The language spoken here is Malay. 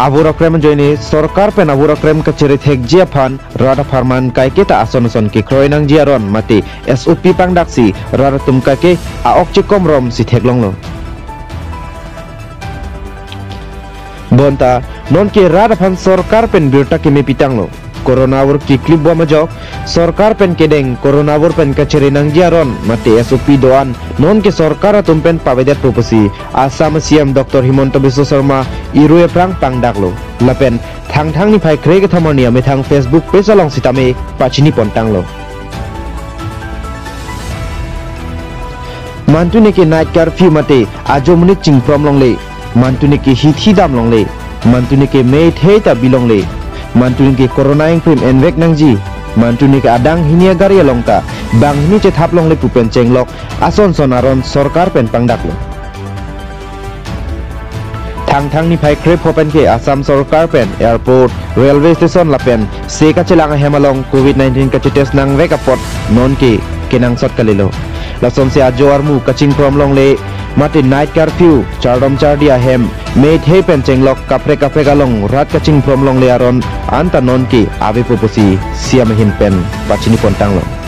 aburokrem joini sorkar pen aburokrem kaciri thek jia phan rada farman kai kita ason ki kroinang jiaron mati SOP pangdaksi rada tumka ke aok chikom rom si theklong lo bonta non ke rada phan sorkar pen birta ke me pitang lo corona wur ki klip bo majok sorkar pen kedeng corona wur pen kaciri nang jiaron mati SOP doan non ke sorkar tumpen pabedat proposisi Assam CM Dr. Himanta Biswa Sharma irue prang pangdaklo lapen thang ni phai krege thamani ame thang Facebook page along sitame pachini pontanglo mantune ke night curfew mate ajomuni chingprom longle mantune ke hithi dam longle mantune ke mei thei ta bilongle mantune ke corona ingprim envek nangji mantune ke adang hinia gari longka bang hini che thap longle pupen chenglok ason sonaron sorkar pen pangdaklo thang ni phai krep hopen ke Assam sorkar pen airport railway station lapen se ka chelang hemalong COVID-19 ka test nang veka pot non ke kenang sot kalilo lason se ajoar mu kaching prom long le mate night curfew chardom chardia hem made he pen chenglok kapre galong rat kaching prom long le aron anta non ke ave poposi siam hin pen pachini pontang lo